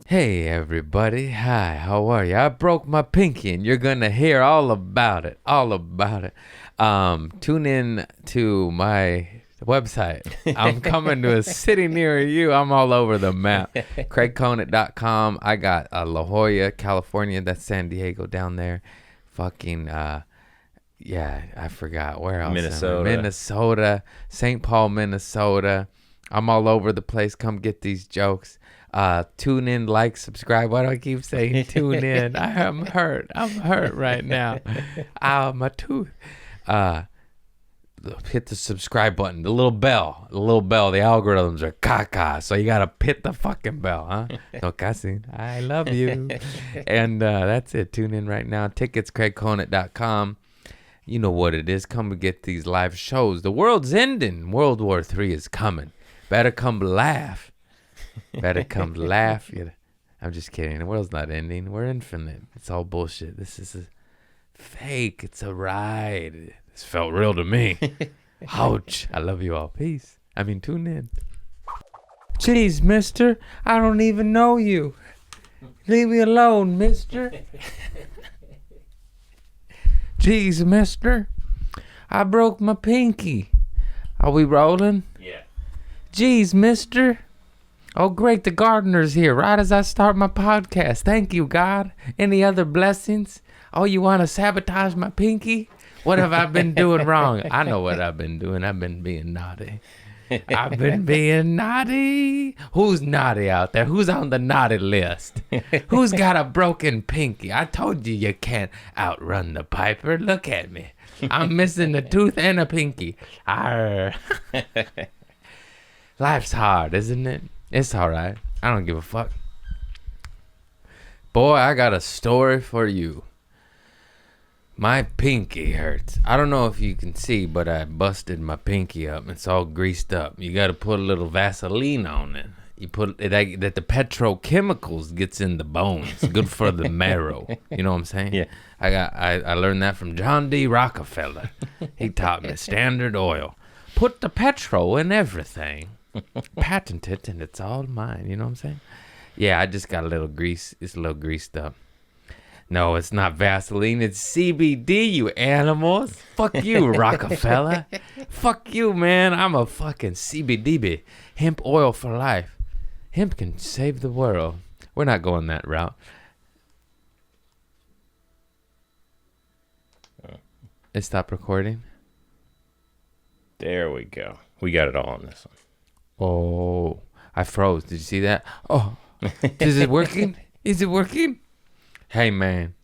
Hey everybody, hi, how are you? I broke my pinky and you're gonna hear all about it, Tune in to my website. I'm coming to a city near you. I'm all over the map. CraigConant.com. I got La Jolla, California. That's San Diego down there. Fucking, yeah, I forgot. Where else? Minnesota, St. Paul, Minnesota. I'm all over the place. Come get these jokes. Tune in, like, subscribe. Why do I keep saying tune in? I'm hurt right now. My tooth. Hit the subscribe button, the little bell. The algorithms are caca, so you gotta hit the fucking bell, huh? No cussing. I love you. And that's it. Tune in right now. Tickets, CraigConant.com. You know what it is. Come and get these live shows. The world's ending. World War III is coming. Better come laugh. I'm just kidding. The world's not ending. We're infinite. It's all bullshit. This is a fake. It's a ride. This felt real to me. Ouch. I love you all. Peace. Tune in. Jeez, mister. I don't even know you. Leave me alone, mister. Jeez, mister. I broke my pinky. Are we rolling? Yeah. Jeez, mister. Oh, great. The gardener's here right as I start my podcast. Thank you, God. Any other blessings? Oh, you want to sabotage my pinky? What have I been doing wrong? I know what I've been doing. I've been being naughty. Who's naughty out there? Who's on the naughty list? Who's got a broken pinky? I told you you can't outrun the piper. Look at me. I'm missing a tooth and a pinky. Arr. Life's hard, isn't it? It's all right. I don't give a fuck. Boy, I got a story for you. My pinky hurts. I don't know if you can see, but I busted my pinky up. It's all greased up. You got to put a little Vaseline on it. You put it that the petrochemicals gets in the bones. Good for the marrow. You know what I'm saying? Yeah. I learned that from John D. Rockefeller. He taught me Standard Oil. Put the petrol in everything. Patent it and it's all mine. You know what I'm saying? Yeah, I just got a little grease. It's a little greased up. No, it's not Vaseline. It's CBD, you animals. Fuck you, Rockefeller. Fuck you, man. I'm a fucking CBD. Hemp oil for life. Hemp can save the world. We're not going that route. It stopped recording. There we go. We got it all on this one. Oh, I froze. Did you see that? Oh, is it working? Is it working? Hey, man.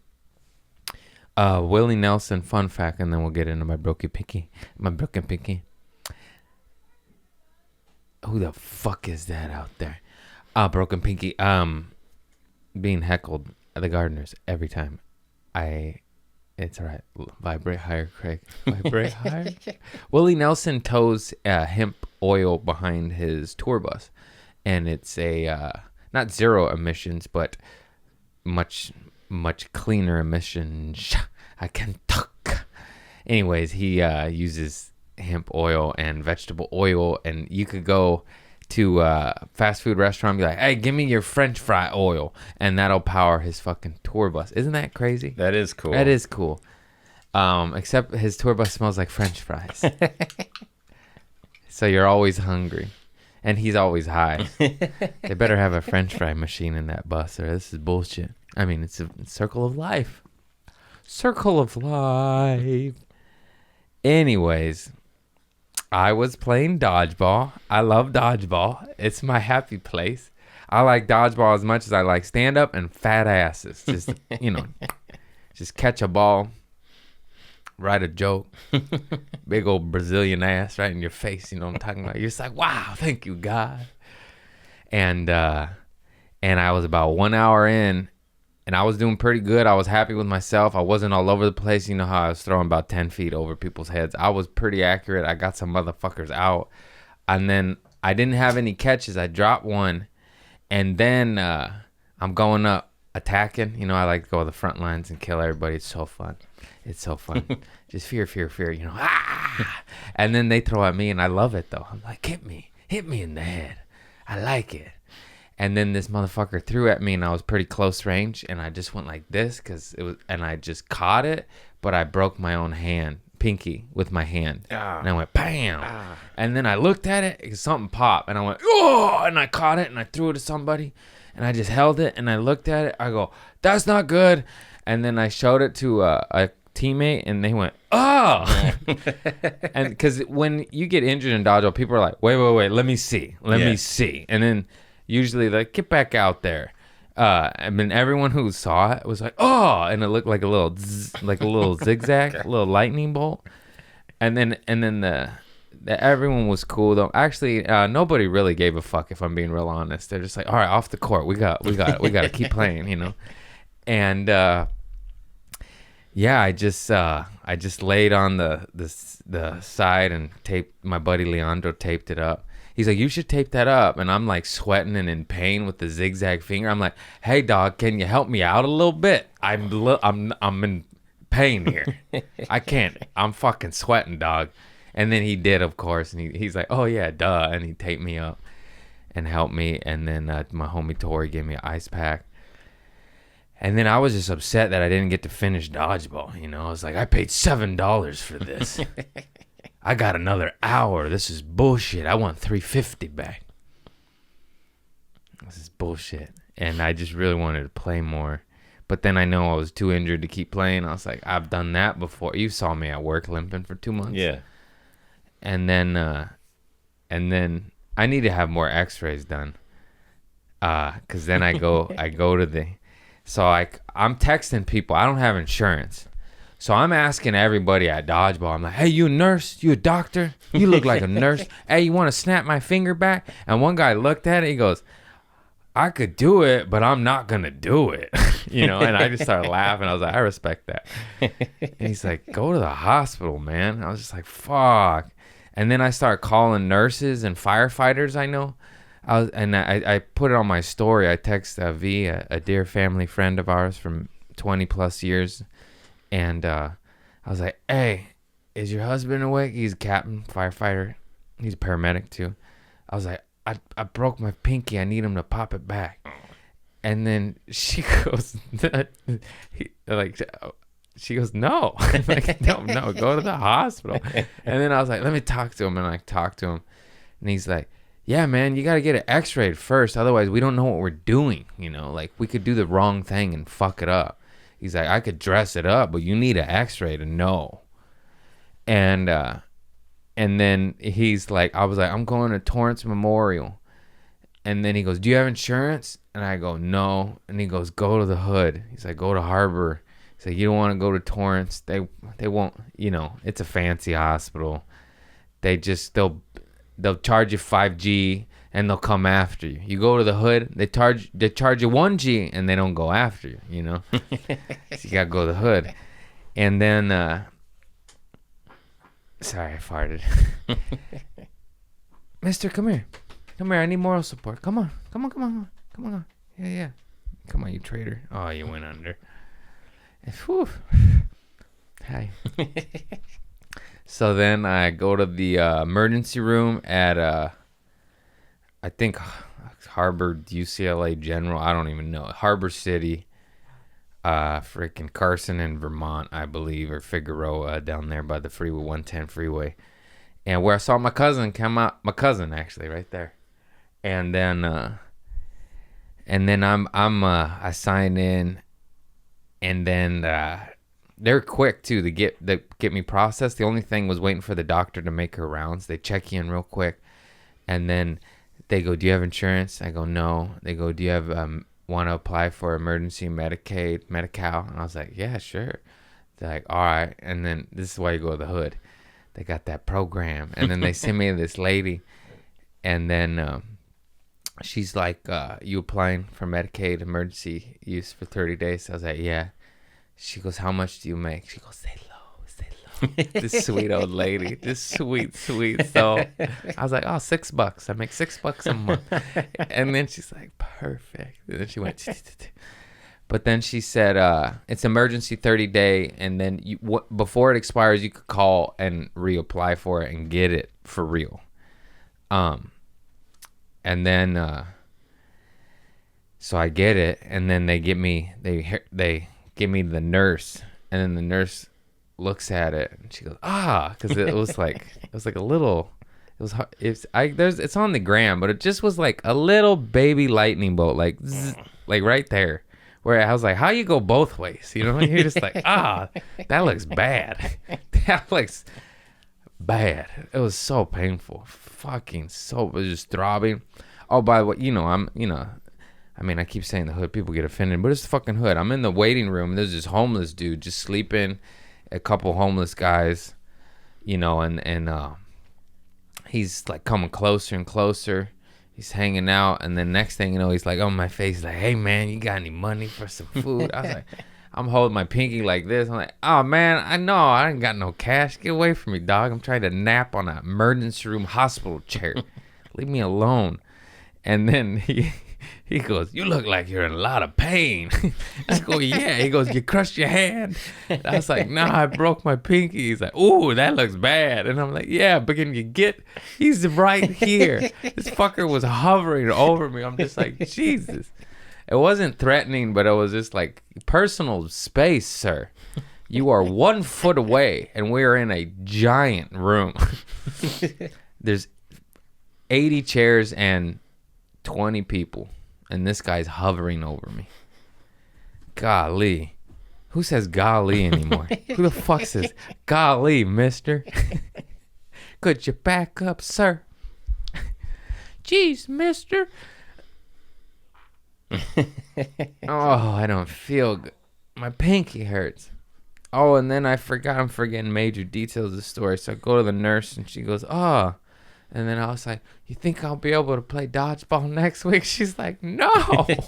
Willie Nelson fun fact, and then we'll get into my broken pinky. Who the fuck is that out there? Broken pinky. Being heckled at the gardeners every time. It's all right. Vibrate higher, Craig. Vibrate higher. Willie Nelson tows hemp oil behind his tour bus, and it's a not zero emissions, but much cleaner emissions. I can talk. Anyways, he uses hemp oil and vegetable oil, and you could go to a fast food restaurant and be like, hey, give me your French fry oil, and that'll power his fucking tour bus. Isn't that crazy? That is cool. That is cool. Except his tour bus smells like French fries. So you're always hungry. And he's always high. They better have a French fry machine in that bus, or this is bullshit. It's a circle of life. Circle of life. Anyways, I was playing dodgeball. I love dodgeball. It's my happy place. I like dodgeball as much as I like stand-up and fat asses. Just, just catch a ball, write a joke, big old Brazilian ass right in your face. You know what I'm talking about? You're just like, wow, thank you, God. And I was about 1 hour in, and I was doing pretty good. I was happy with myself. I wasn't all over the place. You know how I was throwing about 10 feet over people's heads. I was pretty accurate. I got some motherfuckers out. And then I didn't have any catches. I dropped one. And then I'm going up attacking. I like to go to the front lines and kill everybody. It's so fun. Just fear. And then they throw at me, and I love it, though. I'm like, hit me in the head. I like it. And then this motherfucker threw at me, and I was pretty close range, and I just went like this and I just caught it, but I broke my own pinky with my hand, and I went bam, and then I looked at it, and something popped, and I went oh, and I caught it, and I threw it to somebody, and I just held it, and I looked at it, I go, that's not good, and then I showed it to a teammate, and they went oh, and because when you get injured in dodgeball, people are like, wait, let me see, and then usually like get back out there. I mean, everyone who saw it was like, oh, and it looked like a little zigzag, a little lightning bolt. And then the everyone was cool though. Actually, nobody really gave a fuck, if I'm being real honest. They're just like, all right, off the court, we got to keep playing, you know. And yeah, I just laid on the side and taped. My buddy Leandro taped it up. He's like, you should tape that up. And I'm like sweating and in pain with the zigzag finger. I'm like, hey dog, can you help me out a little bit? I'm in pain here. I can't. I'm fucking sweating, dog. And then he did, of course. And he's like, oh yeah, duh. And he taped me up and helped me. And then my homie Tori gave me an ice pack. And then I was just upset that I didn't get to finish dodgeball. You know, I was like, I paid $7 for this. I got another hour. This is bullshit. I want $3.50 back. This is bullshit. And I just really wanted to play more. But then I know I was too injured to keep playing. I was like, I've done that before. You saw me at work limping for 2 months. Yeah. And then I need to have more x-rays done. Because then I go to the... So I'm texting people. I don't have insurance. So I'm asking everybody at dodgeball. I'm like, hey, you a nurse? You a doctor? You look like a nurse. Hey, you want to snap my finger back? And one guy looked at it. He goes, I could do it, but I'm not going to do it. You know, and I just started laughing. I was like, I respect that. And he's like, go to the hospital, man. I was just like, fuck. And then I started calling nurses and firefighters I know. I put it on my story. I text V, a dear family friend of ours from 20 plus years. And I was like, hey, is your husband awake? He's a captain, firefighter. He's a paramedic too. I was like, I broke my pinky. I need him to pop it back. And then she goes, she goes, no. I'm like, no, go to the hospital. And then I was like, let me talk to him. And I talked to him. And he's like, yeah, man, you got to get it x-rayed first. Otherwise, we don't know what we're doing. You know, like we could do the wrong thing and fuck it up. He's like, I could dress it up, but you need an x-ray to know. And then he's like, I was like, I'm going to Torrance Memorial. And then he goes, do you have insurance? And I go, no. And he goes, go to the Hood. He's like, go to Harbor. He's like, you don't want to go to Torrance. They won't, you know, it's a fancy hospital. They'll charge you $5,000 and they'll come after you. You go to the Hood, they charge you $1,000 and they don't go after you, you know? So you gotta go to the Hood. And then sorry, I farted. Mister, come here, I need moral support. Come on. Yeah, come on, you traitor. Oh, you went under. Whew. Hi. So then I go to the emergency room at I think Harvard, UCLA General. I don't even know. Harbor City, freaking Carson in Vermont, I believe, or Figueroa down there by the freeway, 110 freeway. And where I saw my cousin come out, my cousin actually right there. And then I sign in, and then they're quick too to get me processed. The only thing was waiting for the doctor to make her rounds. They check you in real quick, and then they go, do you have insurance? I go, no. They go, do you have want to apply for emergency Medicaid, Medi-Cal? And I was like, yeah, sure. They're like, all right. And then this is why you go to the Hood. They got that program. And then they send me to this lady, and then she's like, you applying for Medicaid emergency use for 30 days? I was like, yeah. She goes, how much do you make? She goes, say low. This sweet old lady, this sweet soul. I was like, oh, $6. I make $6 a month. And then she's like, perfect. And then she went, but then she said, it's emergency 30-day, and then before it expires, you could call and reapply for it and get it for real. And then So I get it, and then they give me the nurse, and then the nurse looks at it and she goes, because it was like a little, it's on the gram, but it just was like a little baby lightning bolt, like zzz, like right there, where I was like, how you go both ways, you know? You're just like, that looks bad. That looks bad. It was so painful, it was just throbbing. Oh, by the way, I keep saying the hood, people get offended, but it's the fucking hood. I'm in the waiting room. There's this homeless dude just sleeping, a couple homeless guys, and he's like coming closer and closer. He's hanging out, and then next thing you know, he's like on my face, like, hey man, you got any money for some food? I was like, I'm holding my pinky like this. I'm like, oh man, I know I ain't got no cash. Get away from me, dog. I'm trying to nap on an emergency room hospital chair. Leave me alone. And then he goes, you look like you're in a lot of pain. I go, yeah. He goes, you crushed your hand? And I was like, nah, I broke my pinky. He's like, ooh, that looks bad. And I'm like, yeah, but can you get, he's right here. This fucker was hovering over me. I'm just like, Jesus. It wasn't threatening, but it was just like, personal space, sir. You are 1 foot away, and we're in a giant room. There's 80 chairs and 20 people, and this guy's hovering over me. Golly. Who says golly anymore? Who the fuck says golly, mister? Could you back up, sir? Jeez, mister. Oh, I don't feel good. My pinky hurts. Oh, and then I'm forgetting major details of the story. So I go to the nurse, and she goes, oh. And then I was like, you think I'll be able to play dodgeball next week? She's like, no. I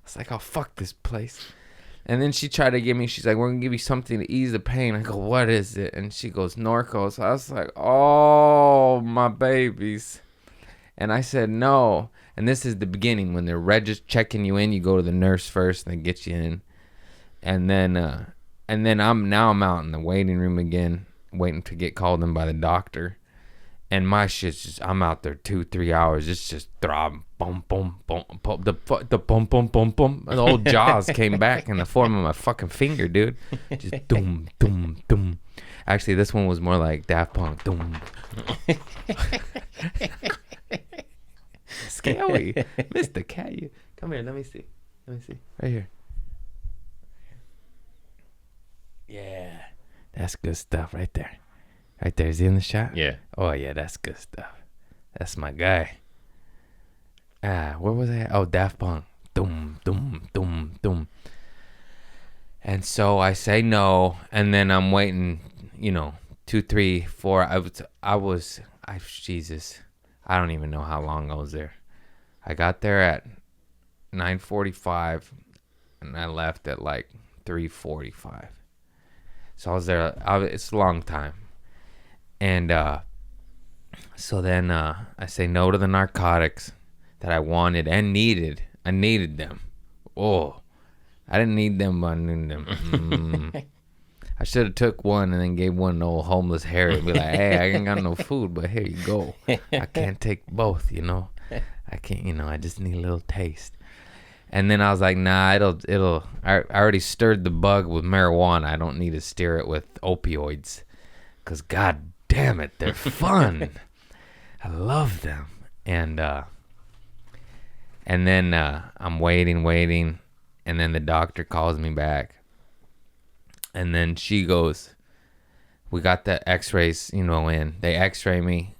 was like, oh, fuck this place. And then she tried to give me, she's like, we're going to give you something to ease the pain. I go, what is it? And she goes, Norco. I was like, oh, my babies. And I said, no. And this is the beginning. When they're checking you in, you go to the nurse first and they get you in. And then I'm out in the waiting room again, waiting to get called in by the doctor. And my shit's just, I'm out there 2-3 hours. It's just throbbing, boom, boom, boom, boom, the boom, boom, boom, boom. The old jaws came back in the form of my fucking finger, dude. Just doom, doom, doom. Actually, this one was more like Daft Punk, doom. Scary, Mr. Cat. Come here, let me see. Right here. Yeah, that's good stuff right there. Right there, is he in the shot? Yeah. Oh, yeah, that's good stuff. That's my guy. Where was I at? Oh, Daft Punk. Doom, doom, doom, doom. And so I say no, and then I'm waiting, 2, 3, 4. Jesus. I don't even know how long I was there. I got there at 9:45, and I left at like 3:45. So I was there. It's a long time. And so then I say no to the narcotics that I wanted and needed. I needed them. Oh, I didn't need them, but I needed them. I should have took one and then gave one to old homeless Harry and be like, hey, I ain't got no food, but here you go. I can't take both, I can't, I just need a little taste. And then I was like, nah, I already stirred the bug with marijuana. I don't need to stir it with opioids. Because God damn it, they're fun. I love them. And then I'm waiting. And then the doctor calls me back. And then she goes, we got the x-rays, in. They x-ray me.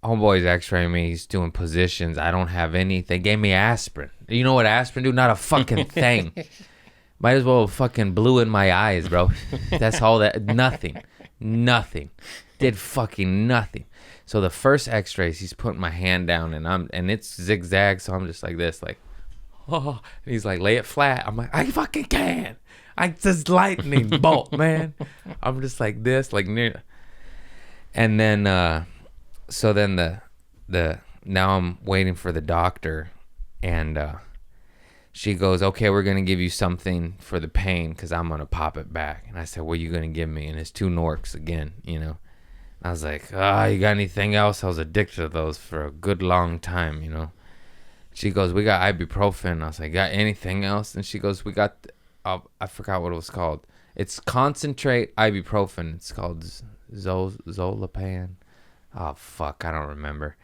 Homeboy's x-ray me. He's doing positions. I don't have any. They gave me aspirin. You know what aspirin do? Not a fucking thing. Might as well have fucking blew in my eyes, bro. That's all that. Nothing. Did fucking nothing. So the first x-rays, he's putting my hand down, and it's zigzag, so I'm just like this, like, oh. And he's like, lay it flat. I'm like, I fucking can. I just lightning bolt, man. I'm just like this, like near. And then, so then the now I'm waiting for the doctor, and she goes, okay, we're gonna give you something for the pain because I'm gonna pop it back. And I said, what are you gonna give me? And it's 2 Norcs again, I was like, you got anything else? I was addicted to those for a good long time, She goes, we got ibuprofen. I was like, got anything else? And she goes, we got, I forgot what it was called. It's concentrate ibuprofen. It's called Zolapan. Oh, fuck. I don't remember.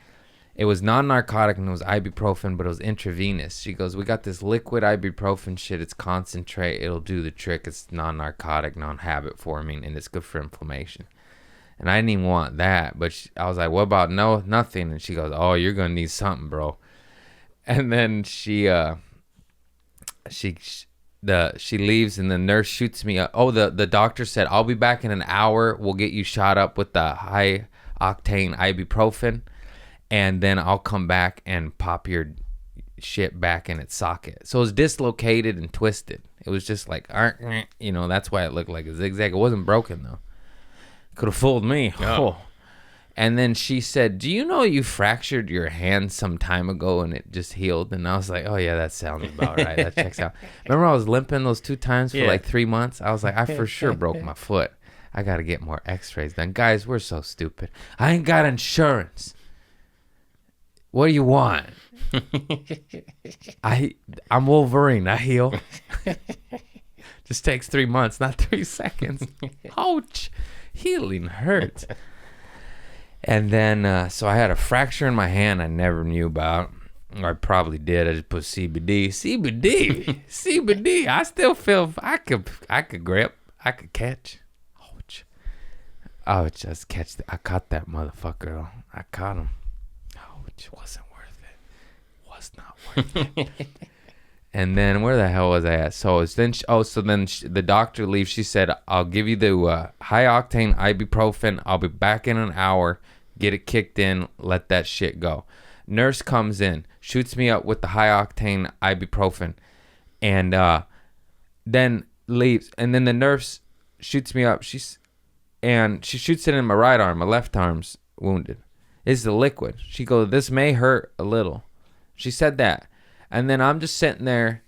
It was non-narcotic and it was ibuprofen, but it was intravenous. She goes, we got this liquid ibuprofen shit. It's concentrate. It'll do the trick. It's non-narcotic, non-habit forming, and it's good for inflammation. And I didn't even want that, but I was like, what about nothing? And she goes, oh, you're going to need something, bro. And then she leaves, and the nurse shoots me up. Oh, the doctor said, I'll be back in an hour. We'll get you shot up with the high octane ibuprofen, and then I'll come back and pop your shit back in its socket. So it was dislocated and twisted. It was just like, you know, that's why it looked like a zigzag. It wasn't broken, though. Could have fooled me. Oh. And then she said, do you know you fractured your hand some time ago and it just healed? And I was like, oh, yeah, that sounds about right. That checks out. Remember I was limping those 2 times for like 3 months? I was like, I for sure broke my foot. I got to get more x-rays done. Guys, we're so stupid. I ain't got insurance. What do you want? I'm Wolverine. I heal. Just takes 3 months, not 3 seconds. Ouch. Healing hurts. And then, so I had a fracture in my hand I never knew about. Or I probably did. I just put CBD. CBD. I still feel I could grip. I could catch. Ouch. Oh, just catch. I caught that motherfucker. I caught him. Ouch. Wasn't worth it. Was not worth it. And then where the hell was I at? So then, the doctor leaves. She said, "I'll give you the high octane ibuprofen. I'll be back in an hour. Get it kicked in. Let that shit go." Nurse comes in, shoots me up with the high octane ibuprofen, and then leaves. And then the nurse shoots me up. She shoots it in my right arm. My left arm's wounded. It's the liquid. She goes, "This may hurt a little." She said that. And then I'm just sitting there,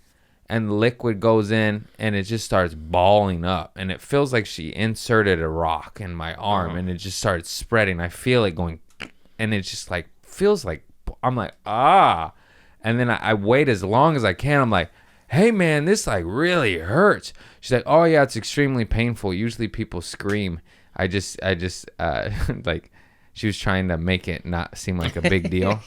and the liquid goes in, and it just starts balling up. And it feels like she inserted a rock in my arm, and it just started spreading. I feel it going, and it just like feels like, I'm like, ah. And then I wait as long as I can. I'm like, hey, man, this like really hurts. She's like, oh, yeah, it's extremely painful. Usually people scream. I just like, she was trying to make it not seem like a big deal.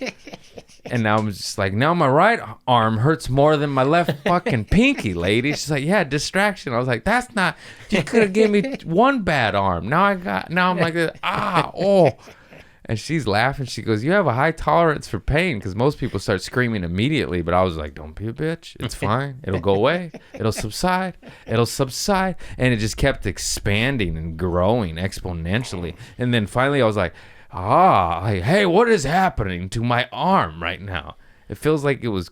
And now I'm just like, now my right arm hurts more than my left fucking pinky, lady. She's like, yeah, distraction. I was like, that's not, you could have given me one bad arm. Now I'm like, oh. And she's laughing. She goes, you have a high tolerance for pain, because most people start screaming immediately. But I was like, don't be a bitch. It's fine. It'll go away. It'll subside. And it just kept expanding and growing exponentially. And then finally I was like, hey, what is happening to my arm right now? It feels like it was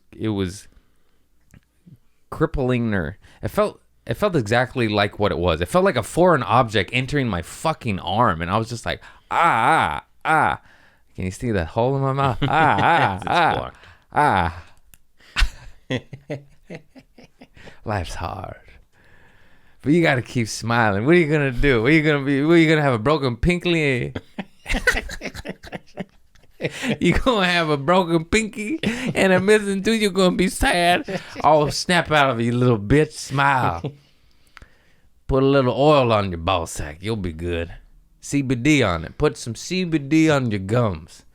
crippling her. It felt exactly like what it was. It felt like a foreign object entering my fucking arm, and I was just like, Can you see that hole in my mouth? Life's hard. But you gotta keep smiling. What are you gonna do? What are you gonna have a broken pinky? You gonna have a broken pinky and a missing tooth. You're gonna be sad. Oh, snap out of you, little bitch. Smile. Put a little oil on your ball sack. You'll be good. CBD on it. Put some CBD on your gums.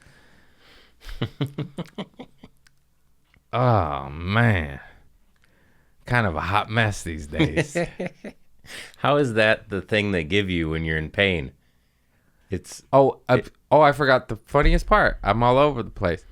Oh, man. Kind of a hot mess these days. How is that the thing they give you when you're in pain? I forgot the funniest part. I'm all over the place.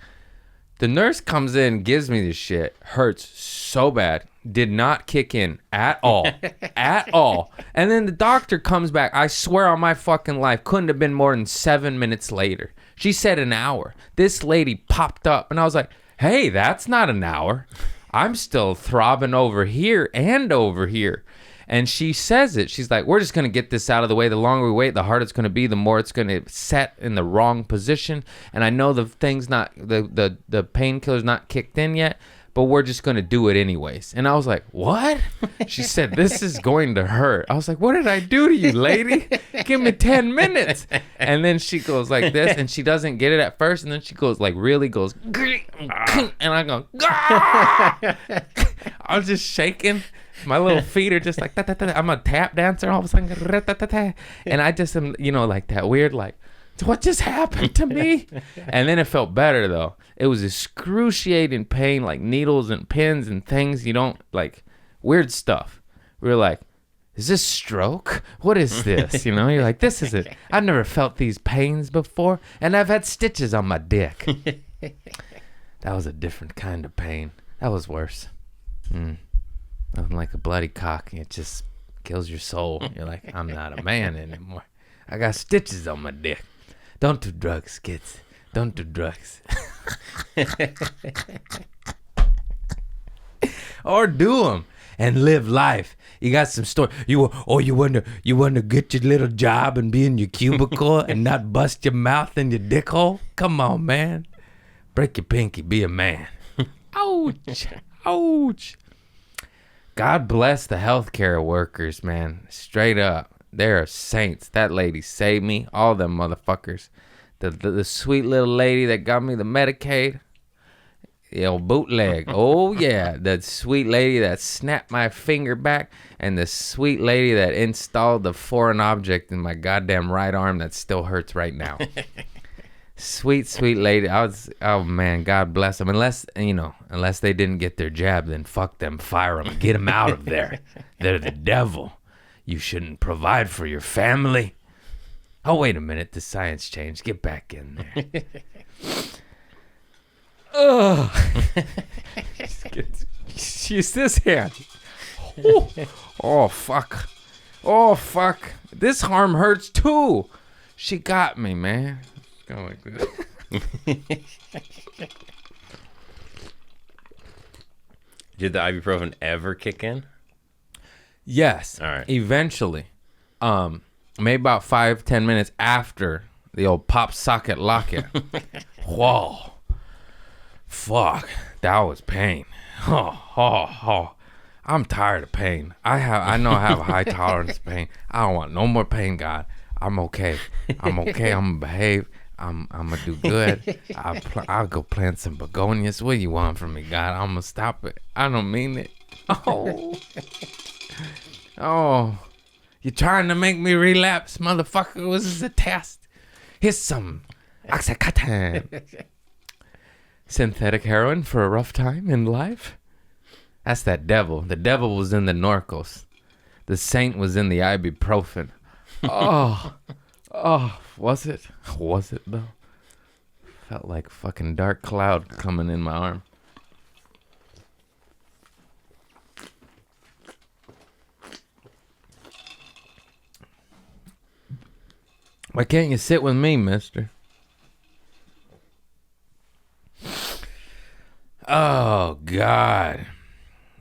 The nurse comes in, gives me this shit. Hurts so bad. Did not kick in at all. At all. And then the doctor comes back. I swear on my fucking life, couldn't have been more than 7 minutes later. She said an hour. This lady popped up, and I was like, hey, that's not an hour. I'm still throbbing over here and over here. And she says it. She's like, we're just going to get this out of the way. The longer we wait, the harder it's going to be. The more it's going to set in the wrong position. And I know the thing's not, the painkiller's not kicked in yet, but we're just going to do it anyways. And I was like, what? She said, this is going to hurt. I was like, what did I do to you, lady? Give me 10 minutes. And then she goes like this, and she doesn't get it at first. And then she goes like really goes, and I go, I was just shaking. My little feet are just like, I'm a tap dancer all of a sudden. And I just am, like that weird, like, what just happened to me? And then it felt better, though. It was excruciating pain, like needles and pins and things you don't, like, weird stuff. We were like, is this stroke? What is this? You're like, this is it. I've never felt these pains before, and I've had stitches on my dick. That was a different kind of pain. That was worse. Nothing like a bloody cock. It just kills your soul. You're like, I'm not a man anymore. I got stitches on my dick. Don't do drugs, kids. Don't do drugs. Or do them and live life. You got some story. You want to get your little job and be in your cubicle and not bust your mouth in your dick hole? Come on, man. Break your pinky. Be a man. Ouch. Ouch. God bless the healthcare workers, man. Straight up. They're saints. That lady saved me. All them motherfuckers. The sweet little lady that got me the Medicaid. The old bootleg. Oh, yeah. The sweet lady that snapped my finger back. And the sweet lady that installed the foreign object in my goddamn right arm that still hurts right now. Sweet, sweet lady. Oh, man, God bless them. Unless they didn't get their jab, then fuck them. Fire them. Get them out of there. They're the devil. You shouldn't provide for your family. Oh, wait a minute. The science changed. Get back in there. Use this hand. Oh, fuck. Oh, fuck. This arm hurts, too. She got me, man. Go like this. Did the ibuprofen ever kick in? Yes. All right. Eventually. Maybe about 5-10 minutes after the old pop socket locket. Whoa. Fuck. That was pain. Oh. I'm tired of pain. I know I have a high tolerance of pain. I don't want no more pain, God. I'm okay. I'm gonna behave. I'm gonna do good. I'll go plant some begonias. What do you want from me, God? I'm gonna stop it. I don't mean it. Oh, you're trying to make me relapse, motherfucker. This is a test. Here's some Oxycontin. Synthetic heroin for a rough time in life. That's that devil. The devil was in the Norcos. The saint was in the ibuprofen. Oh, was it? Was it though? Felt like fucking dark cloud coming in my arm. Why can't you sit with me, mister? Oh, God.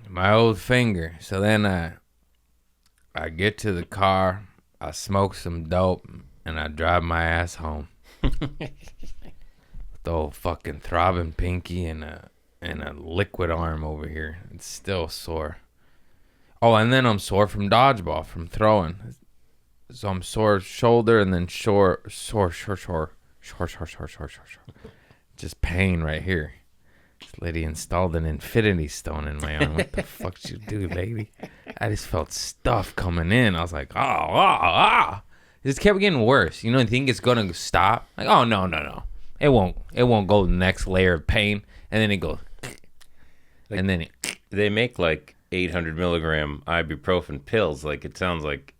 My old finger. So then I get to the car, I smoke some dope, and I drive my ass home. With the old fucking throbbing pinky and a liquid arm over here. It's still sore. Oh, and then I'm sore from dodgeball, from throwing. So I'm sore shoulder and then sore. Just pain right here. This lady installed an infinity stone in my arm. What the fuck did you do, lady? I just felt stuff coming in. I was like, It just kept getting worse. You think it's gonna stop? Like, oh no. It won't go to the next layer of pain. And then it goes and then they make like 800 milligram ibuprofen pills. Like, it sounds like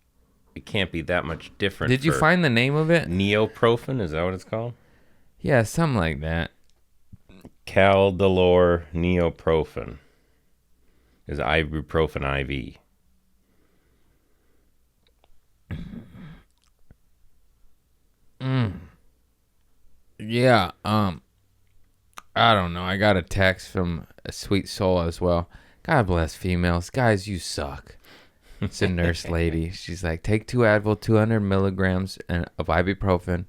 it can't be that much different. Did you find the name of it? Neoprofen, is that what it's called? Yeah, something like that. Caldolor neoprofen is ibuprofen IV. Yeah, I don't know. I got a text from a sweet soul as well. God bless females. Guys, you suck. It's a nurse lady. She's like, take 2 Advil, 200 milligrams of ibuprofen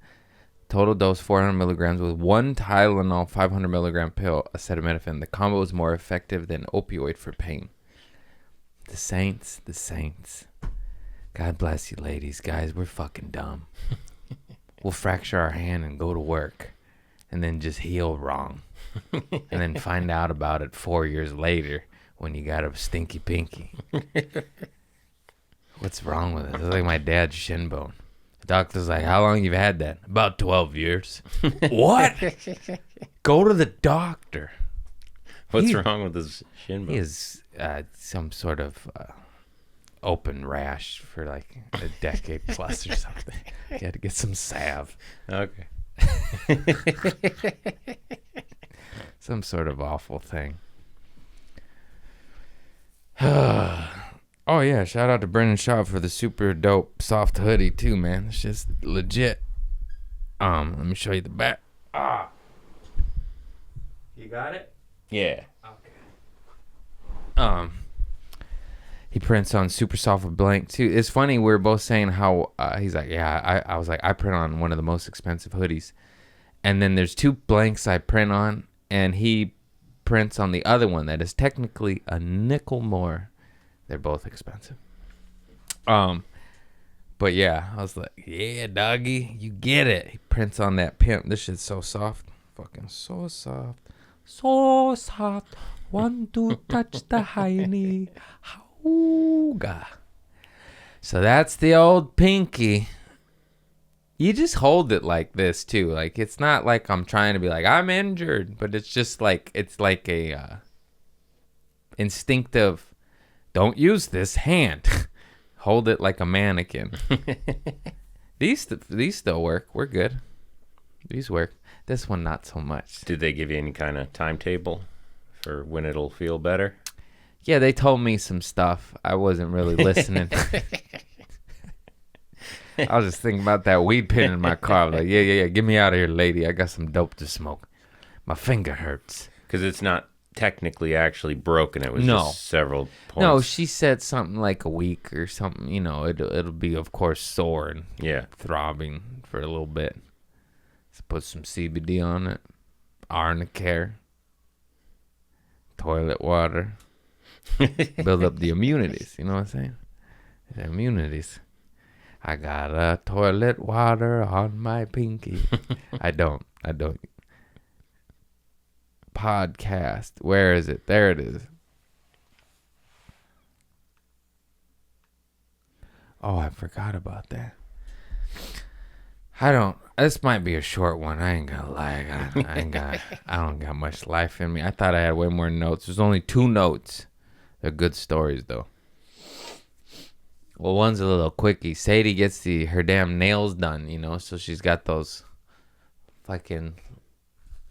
Total dose 400 milligrams with one Tylenol 500 milligram pill, acetaminophen. The combo is more effective than opioid for pain. The saints. God bless you, ladies. Guys, we're fucking dumb. We'll fracture our hand and go to work and then just heal wrong. And then find out about it 4 years later when you got a stinky pinky. What's wrong with it? It's like my dad's shin bone. The doctor's like, how long you've had that? About 12 years. What? Go to the doctor. What's wrong with his shin bone? He has some sort of open rash for like a decade plus or something. He had to get some salve. Okay. Some sort of awful thing. Oh yeah, shout out to Brendan Shaw for the super dope soft hoodie too, man. It's just legit. Let me show you the back. You got it? Yeah. Okay. He prints on super soft with blank too. It's funny, we were both saying how he's like, yeah, I was like, I print on one of the most expensive hoodies. And then there's two blanks I print on, and he prints on the other one that is technically a nickel more. They're both expensive. But yeah, I was like, yeah, doggy, you get it. He prints on that pimp. This shit's so soft. Fucking so soft. So soft. Want to touch the hiney. Hauga. So that's the old pinky. You just hold it like this too. Like, it's not like I'm trying to be like, I'm injured. But it's just like, it's like a instinctive, don't use this hand. Hold it like a mannequin. These still work. We're good. These work. This one, not so much. Did they give you any kind of timetable for when it'll feel better? Yeah, they told me some stuff. I wasn't really listening. I was just thinking about that weed pen in my car. I was like, yeah. Get me out of here, lady. I got some dope to smoke. My finger hurts. Because it's not technically actually broken. It was just several points. No, she said something like a week or something. You know, it'll be, of course, sore and throbbing for a little bit. Let's put some CBD on it. Arnicare. Toilet water. Build up the immunities. You know what I'm saying? The immunities. I got a toilet water on my pinky. I don't. Podcast. Where is it? There it is. Oh, I forgot about that. This might be a short one. I ain't gonna lie. I don't got much life in me. I thought I had way more notes. There's only 2 notes. They're good stories though. Well, one's a little quickie. Sadie gets her damn nails done, you know, so she's got those fucking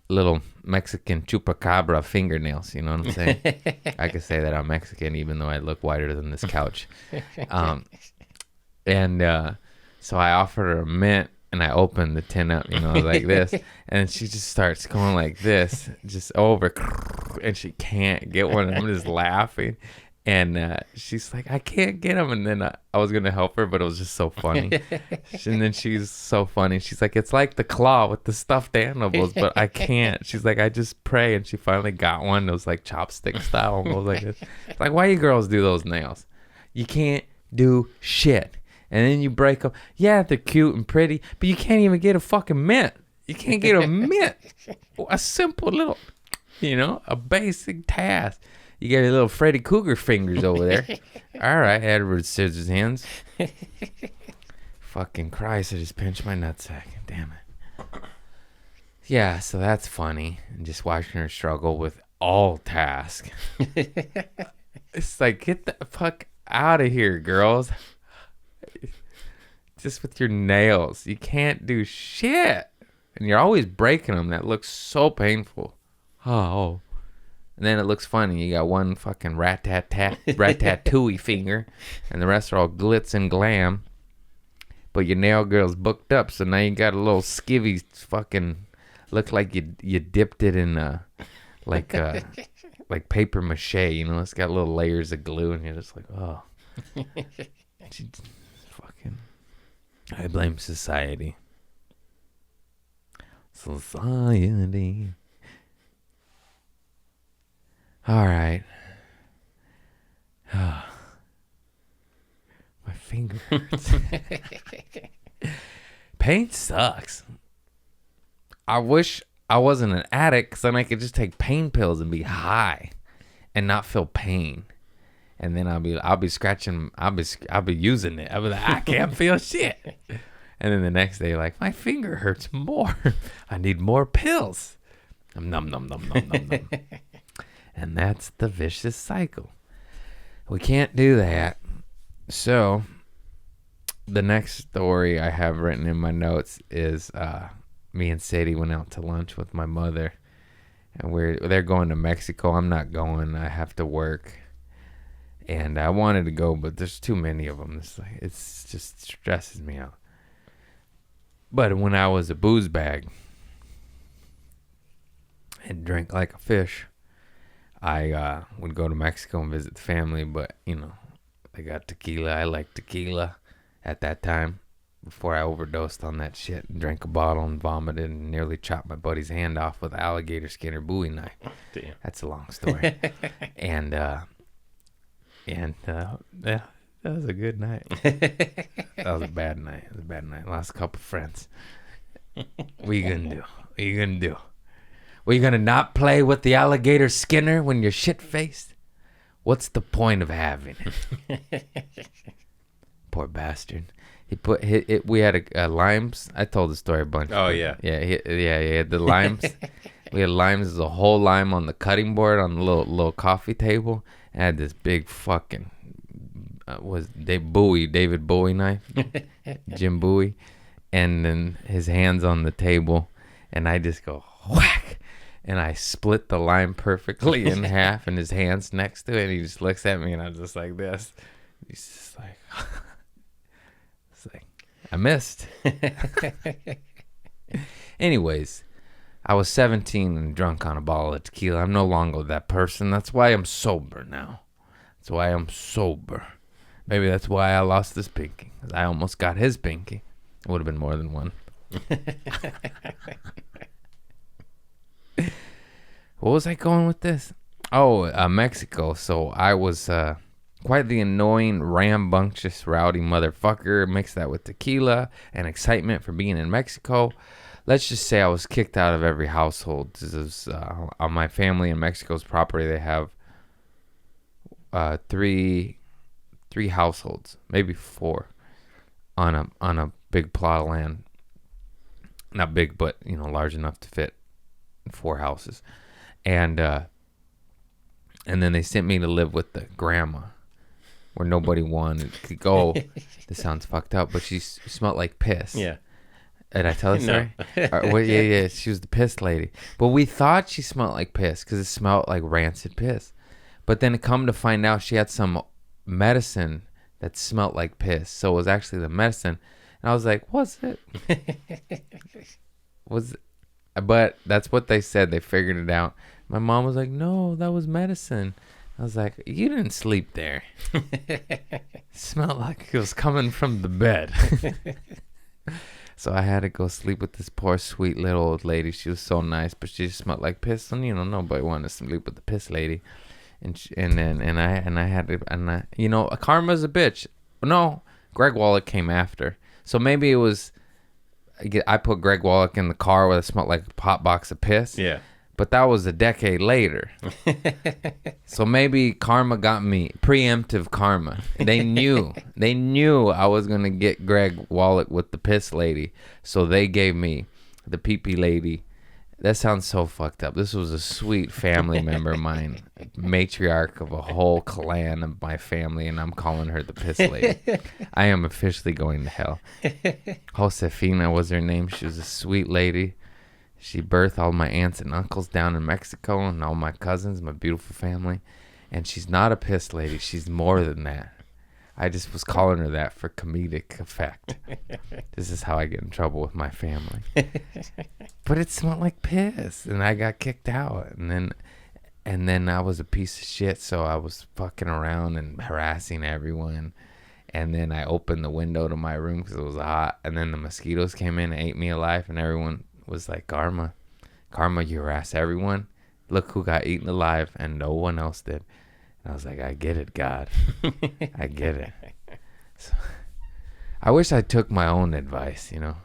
little Mexican chupacabra fingernails, you know what I'm saying? I could say that I'm Mexican even though I look whiter than this couch. So I offered her a mint, and I opened the tin up, you know, like this, and she just starts going like this, just over, and she can't get one. I'm just laughing. And she's like, I can't get them. And then I was going to help her, but it was just so funny. And then she's so funny. She's like, it's like the claw with the stuffed animals, but I can't. She's like, I just pray. And she finally got one. It was like chopstick style. And goes like this. It's like, why you girls do those nails? You can't do shit. And then you break them. Yeah, they're cute and pretty, but you can't even get a fucking mint. You can't get a mint. A simple little, you know, a basic task. You got your little Freddy Cougar fingers over there. All right, Edward Scissorhands. Fucking Christ, I just pinched my nutsack. Damn it. Yeah, so that's funny. And just watching her struggle with all tasks. It's like, get the fuck out of here, girls. Just with your nails. You can't do shit. And you're always breaking them. That looks so painful. Oh. And then it looks funny. You got one fucking rat-tat-tat-rat-tat-tooey finger, and the rest are all glitz and glam. But your nail girl's booked up, so now you got a little skivvy fucking, look like you dipped it in like paper mache, you know? It's got little layers of glue, and you're just like, oh. Fucking, I blame society. Society. All right. My finger hurts. Pain sucks. I wish I wasn't an addict, because then I could just take pain pills and be high and not feel pain. And then I'll be scratching, I'll be using it. I'll be like, I can't feel shit. And then the next day, like, my finger hurts more. I need more pills. Num, num, num, num, num, num. And that's the vicious cycle. We can't do that. So, the next story I have written in my notes is me and Sadie went out to lunch with my mother. And they're going to Mexico. I'm not going. I have to work. And I wanted to go, but there's too many of them. It's just stresses me out. But when I was a booze bag and drink like a fish, I would go to Mexico and visit the family. But, you know, they got tequila. I liked tequila at that time before I overdosed on that shit and drank a bottle and vomited and nearly chopped my buddy's hand off with an alligator skinner Bowie knife. Damn. That's a long story. And yeah, that was a good night. That was a bad night. It was a bad night. Lost a couple friends. What you gonna do? What you gonna do? What you gonna not play with the alligator skinner when you're shit-faced? What's the point of having it? Poor bastard. He put it. We had a limes. I told the story a bunch. Oh yeah. Yeah. He had the limes. We had limes. There's a whole lime on the cutting board on the little coffee table. I had this big fucking David Bowie knife, Jim Bowie, and then his hands on the table, and I just go whack, and I split the lime perfectly in half, and his hands next to it, and he just looks at me, and I'm just like this. He's just like, it's like I missed. Anyways. I was 17 and drunk on a bottle of tequila. I'm no longer that person. That's why I'm sober now. That's why I'm sober. Maybe that's why I lost this pinky. 'Cause I almost got his pinky. It would have been more than one. What was I going with this? Oh, Mexico. So I was quite the annoying, rambunctious, rowdy motherfucker. Mix that with tequila and excitement for being in Mexico. Let's just say I was kicked out of every household. This is on my family in Mexico's property. They have three households, maybe four, on a big plot of land. Not big, but you know, large enough to fit 4 houses. And then they sent me to live with the grandma, where nobody wanted to go. This sounds fucked up, but she smelled like piss. Yeah. Did I tell the story? No. Yeah. She was the piss lady. But we thought she smelled like piss because it smelled like rancid piss. But then come to find out she had some medicine that smelled like piss. So it was actually the medicine. And I was like, what's it? But that's what they said. They figured it out. My mom was like, no, that was medicine. I was like, you didn't sleep there. It smelled like it was coming from the bed. So I had to go sleep with this poor, sweet little old lady. She was so nice, but she just smelled like piss. And, you know, nobody wanted to sleep with the piss lady. And I had to, you know, karma's a bitch. No, Greg Wallach came after. So maybe it was, I put Greg Wallach in the car where it smelled like a hot box of piss. Yeah. But that was a decade later. So maybe karma got me. Preemptive karma. They knew I was going to get Greg Wallach with the piss lady. So they gave me the pee-pee lady. That sounds so fucked up. This was a sweet family member of mine. Matriarch of a whole clan of my family. And I'm calling her the piss lady. I am officially going to hell. Josefina was her name. She was a sweet lady. She birthed all my aunts and uncles down in Mexico and all my cousins, my beautiful family. And she's not a piss lady. She's more than that. I just was calling her that for comedic effect. This is how I get in trouble with my family. But it smelled like piss, and I got kicked out. And then I was a piece of shit, so I was fucking around and harassing everyone. And then I opened the window to my room because it was hot. And then the mosquitoes came in and ate me alive, and everyone was like, karma, you harass everyone. Look who got eaten alive, and no one else did. And I was like, I get it, God. I get it. So, I wish I took my own advice, you know.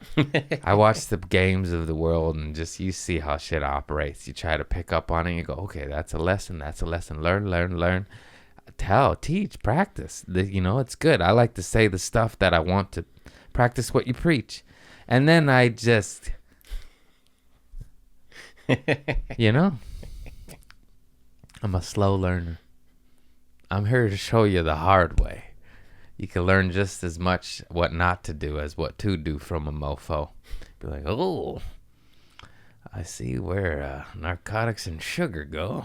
I watch the games of the world, and just you see how shit operates. You try to pick up on it, and you go, okay, that's a lesson. Learn. Teach, practice. You know, it's good. I like to say the stuff that I want to practice what you preach. And then I just, you know, I'm a slow learner. I'm here to show you the hard way. You can learn just as much what not to do as what to do from a mofo. Be like, oh, I see where narcotics and sugar go.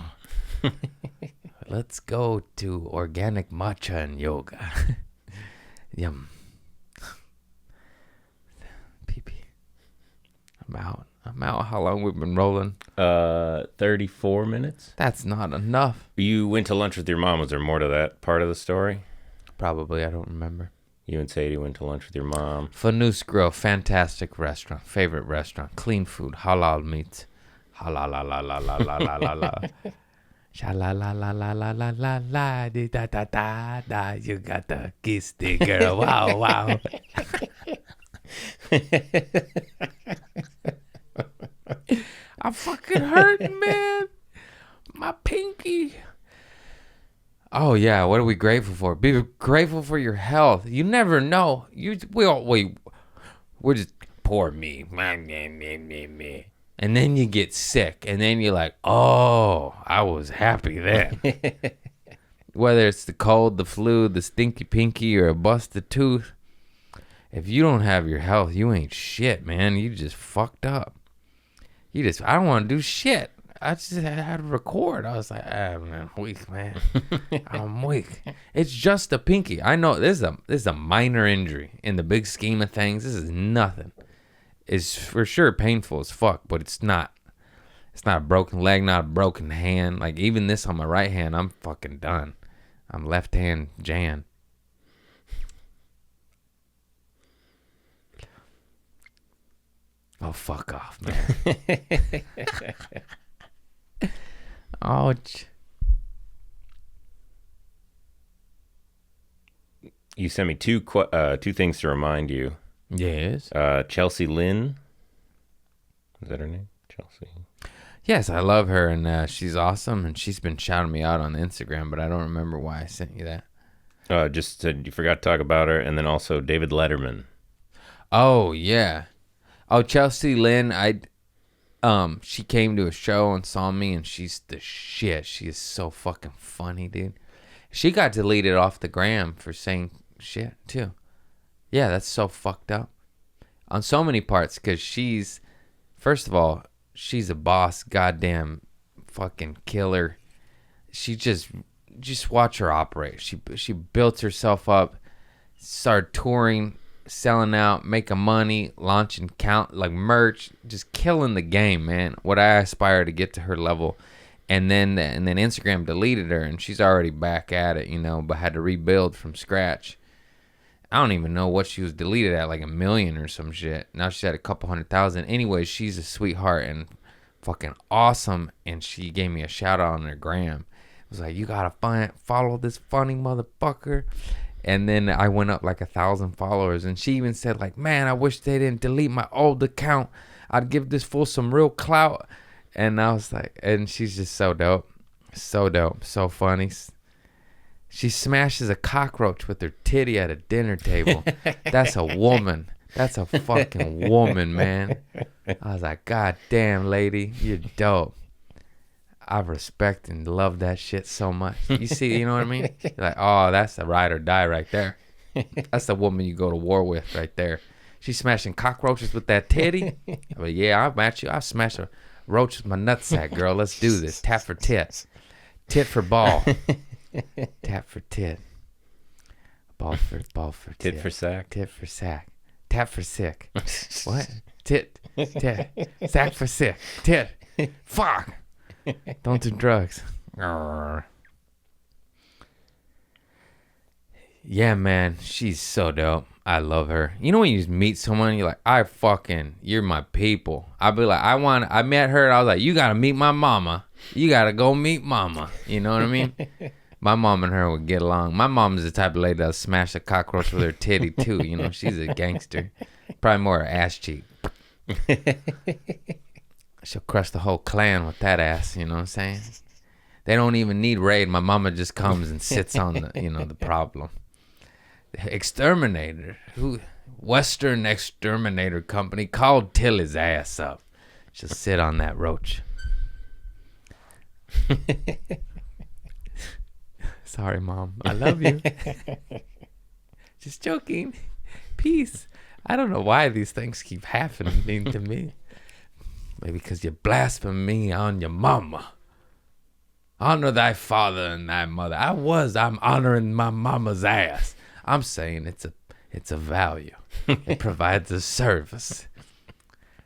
Let's go to organic matcha and yoga. Yum. Pee-pee. I'm out. How long we've been rolling? 34 minutes. That's not enough. You went to lunch with your mom. Was there more to that part of the story? Probably. I don't remember. You and Sadie went to lunch with your mom. Fanous Grill. Fantastic restaurant. Favorite restaurant. Clean food. Halal meats. Halal la la la la la la la la. Sha la la la la la la la la da da da da. You got the kiss the girl. Wow, wow. I'm fucking hurting, man. My pinky. Oh yeah, what are we grateful for? Be grateful for your health. You never know. We're just poor me. And then you get sick, and then you're like, oh, I was happy then. Whether it's the cold, the flu, the stinky pinky, or a busted tooth, if you don't have your health, you ain't shit, man. You just fucked up. I don't want to do shit. I just had to record. I was like, man, I'm weak, man. I'm weak. It's just a pinky. I know this is a minor injury in the big scheme of things. This is nothing. It's for sure painful as fuck, but it's not. It's not a broken leg, not a broken hand. Like even this on my right hand, I'm fucking done. I'm left hand Jan. Oh, fuck off, man. Ouch. You sent me two things to remind you. Yes. Chelsea Lynn. Is that her name? Chelsea. Yes, I love her, and she's awesome, and she's been shouting me out on Instagram, but I don't remember why I sent you that. Just you forgot to talk about her, and then also David Letterman. Oh, yeah. Oh, Chelsea Lynn, she came to a show and saw me, and she's the shit. She is so fucking funny, dude. She got deleted off the gram for saying shit, too. Yeah, that's so fucked up. On so many parts, because she's, first of all, she's a boss, goddamn fucking killer. She just watch her operate. She built herself up, started touring, selling out, making money, launching merch, just killing the game, man. What I aspire to get to her level. And then Instagram deleted her, and she's already back at it, but had to rebuild from scratch. I don't even know what she was deleted at, like 1 million or some shit. Now she's at a couple 100,000. Anyways, she's a sweetheart and fucking awesome, and she gave me a shout out on her gram. It was like, you gotta follow this funny motherfucker. And then I went up like 1,000 followers, and she even said like, man, I wish they didn't delete my old account. I'd give this fool some real clout. And I was like, and she's just so dope, so funny. She smashes a cockroach with her titty at a dinner table. That's a woman. That's a fucking woman, man. I was like, God damn, lady, you're dope. I respect and love that shit so much. You see, you know what I mean? You're like, oh, that's a ride or die right there. That's the woman you go to war with right there. She's smashing cockroaches with that titty. But yeah, I'll match you. I'll smash a roach with my nutsack, girl. Let's do this. Tat for tit. Tit for ball. Tap for tit. Ball for tit. Tit for sack. Tit for sack. Tap for sick. What? Tit. Sack for sick. Tit. Fuck. Don't do drugs. Yeah, man. She's so dope. I love her. You know when you just meet someone, you're like, you're my people. I'd be like, I met her, and I was like, you gotta meet my mama. You gotta go meet mama. You know what I mean? My mom and her would get along. My mom's the type of lady that'll smash a cockroach with her titty too. You know, she's a gangster. Probably more her ass cheek. She'll crush the whole clan with that ass. You know what I'm saying? They don't even need raid. My mama just comes and sits on the problem. Exterminator, Western Exterminator Company called Tilly's ass up. She'll sit on that roach. Sorry, Mom. I love you. Just joking. Peace. I don't know why these things keep happening to me. Maybe because you blaspheme me on your mama. Honor thy father and thy mother. I'm honoring my mama's ass. I'm saying it's a value. It provides a service.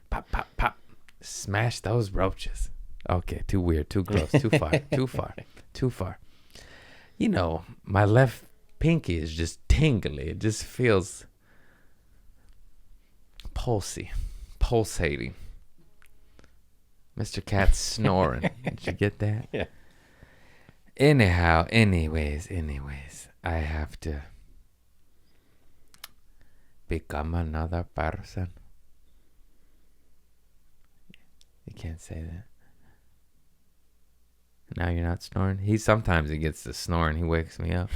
Pop, pop, pop. Smash those roaches. Okay, too weird, too gross, too far. You know, my left pinky is just tingly. It just feels pulsating. Mr. Cat's snoring. Did you get that? Yeah. Anyways, I have to become another person. You can't say that. Now you're not snoring? Sometimes he gets to snoring. He wakes me up.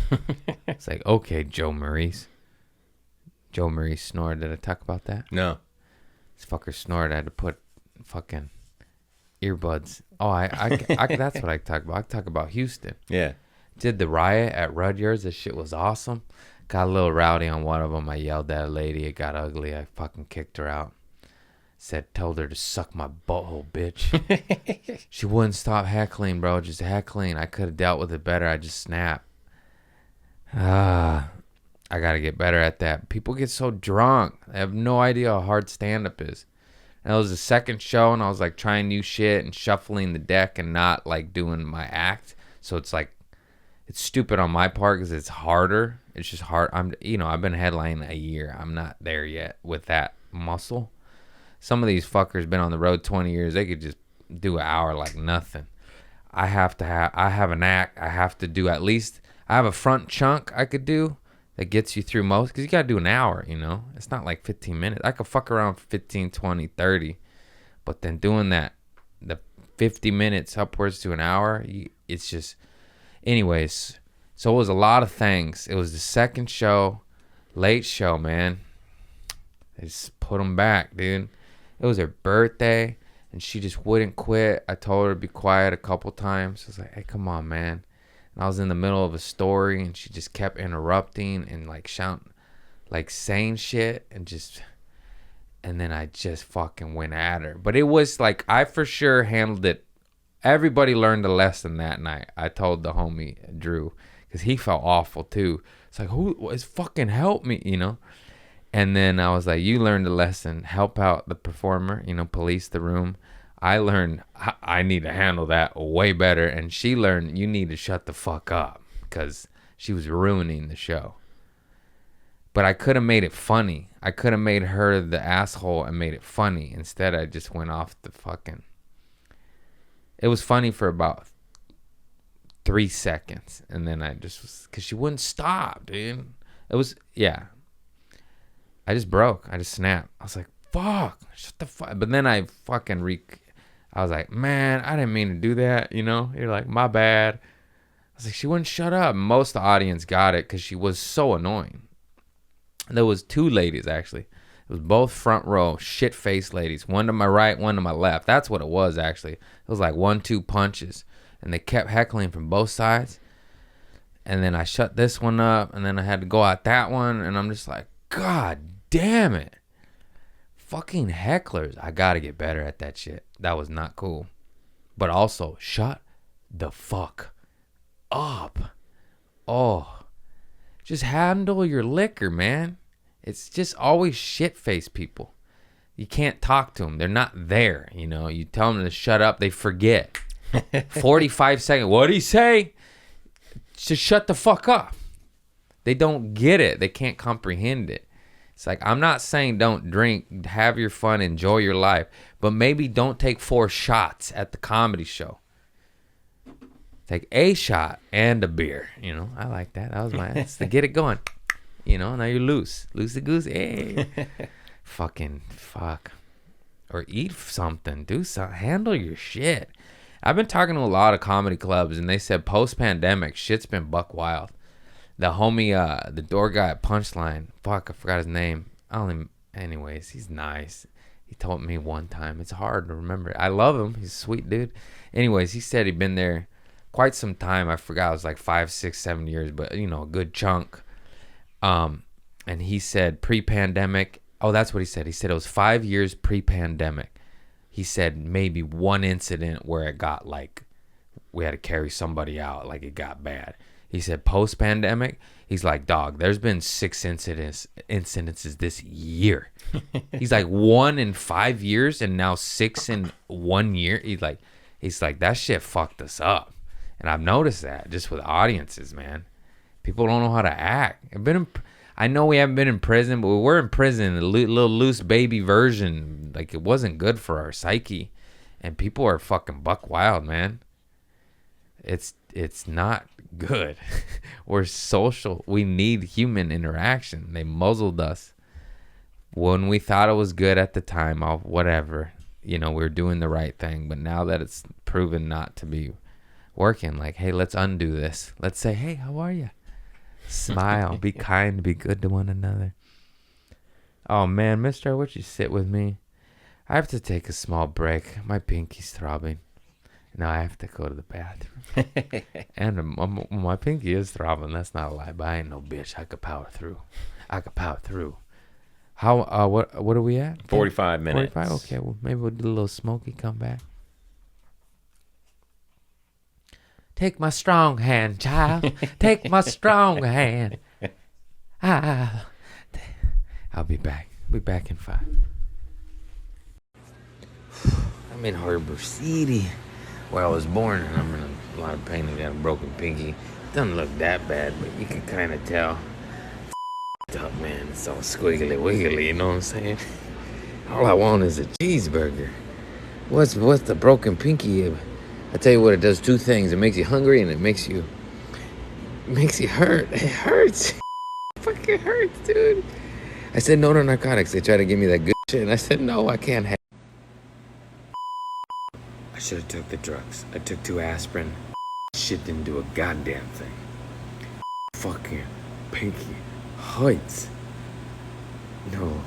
It's like, okay, Joe Maurice. Joe Maurice snored. Did I talk about that? No. This fucker snored. I had to put fucking earbuds. Oh, I that's what I talk about. I talk about Houston. Yeah. Did the riot at Rudyard's. This shit was awesome. Got a little rowdy on one of them. I yelled at a lady. It got ugly. I fucking kicked her out. Told her to suck my butthole, bitch. She wouldn't stop heckling, bro. Just heckling. I could have dealt with it better. I just snapped. I got to get better at that. People get so drunk. They have no idea how hard stand-up is. And it was the second show, and I was like trying new shit and shuffling the deck and not like doing my act. So it's like, it's stupid on my part because it's harder. It's just hard. I've been headlining a year. I'm not there yet with that muscle. Some of these fuckers been on the road 20 years. They could just do an hour like nothing. I have an act. I have to do at least, I have a front chunk I could do that gets you through most, because you got to do an hour, you know? It's not like 15 minutes. I could fuck around for 15, 20, 30. But then doing that, the 50 minutes upwards to an hour, it's just, anyways. So it was a lot of things. It was the second show, late show, man. They just put them back, dude. It was her birthday, and she just wouldn't quit. I told her to be quiet a couple times. I was like, hey, come on, man. And I was in the middle of a story, and she just kept interrupting and, like, shouting, like, saying shit, and then I just fucking went at her. But it was, like, I for sure handled it. Everybody learned a lesson that night. I told the homie, Drew, because he felt awful, too. It's like, who is fucking help me, you know? And then I was like, you learned a lesson. Help out the performer, police the room. I learned I need to handle that way better. And she learned you need to shut the fuck up because she was ruining the show. But I could have made it funny. I could have made her the asshole and made it funny. Instead, I just went off the fucking... It was funny for about 3 seconds. And then I just was... Because she wouldn't stop, dude. It was... Yeah. I just broke. I just snapped. I was like, fuck. Shut the fuck. But then I fucking I was like, man, I didn't mean to do that. You're like, my bad. I was like, she wouldn't shut up. Most of the audience got it because she was so annoying. There was 2 ladies, actually. It was both front row, shit-faced ladies. One to my right, one to my left. That's what it was, actually. It was like 1-2 punches. And they kept heckling from both sides. And then I shut this one up. And then I had to go out that one. And I'm just like, God damn it. Fucking hecklers. I gotta get better at that shit. That was not cool. But also, shut the fuck up. Oh. Just handle your liquor, man. It's just always shit-faced people. You can't talk to them. They're not there, You tell them to shut up, they forget. 45 seconds. What'd he say? Just shut the fuck up. They don't get it. They can't comprehend it. It's like, I'm not saying don't drink, have your fun, enjoy your life, but maybe don't take 4 shots at the comedy show. Take a shot and a beer. You know, I like that. That was that's to get it going. You know, now you're loose. Loosey goose. Hey. Fucking fuck. Or eat something. Do something. Handle your shit. I've been talking to a lot of comedy clubs, and they said post-pandemic, shit's been buck wild. The homie, the door guy at Punchline, fuck, I forgot his name. Anyways, he's nice. He told me one time. It's hard to remember. I love him. He's a sweet dude. Anyways, he said he'd been there quite some time. I forgot. It was like 5, 6, 7 years, but, you know, a good chunk. And he said pre-pandemic. Oh, that's what he said. He said it was 5 years pre-pandemic. He said maybe one incident where it got like, we had to carry somebody out, like it got bad. He said post-pandemic, he's like, dog, there's been 6 incidences this year. He's like 1 in 5 years and now 6 in 1 year. He's like, that shit fucked us up. And I've noticed that just with audiences, man. People don't know how to act. I know we haven't been in prison, but we were in prison, a little loose baby version. Like, it wasn't good for our psyche. And people are fucking buck wild, man. It's not good. We're social. We need human interaction. They muzzled us when we thought it was good at the time. Whatever, you know, we were doing the right thing. But now that it's proven not to be working, like, hey, let's undo this. Let's say, hey, how are you? Smile, be kind, be good to one another. Oh man, mister, would you sit with me? I have to take a small break. My pinky's throbbing. Now I have to go to the bathroom. And my pinky is throbbing. That's not a lie, but I ain't no bitch. I could power through. How, what are we at? 45 minutes. 45? Okay, well, maybe we'll do a little smoky comeback. Take my strong hand, child. Take my strong hand. I'll be back. Be back in 5. I'm in Harbor City, where I was born, and I'm in a lot of pain. I got a broken pinky. Doesn't look that bad, but you can kind of tell. It's up, man. It's all squiggly wiggly. You know what I'm saying? All I want is a cheeseburger. What's the broken pinky? I tell you what, it does 2 things. It makes you hungry and it makes you hurt. It hurts. It fucking hurts, dude. I said no to narcotics. They tried to give me that good shit, and I said no, I can't have. I should have took the drugs. I took 2 aspirin. Shit didn't do a goddamn thing. Fucking pinky hurts. No.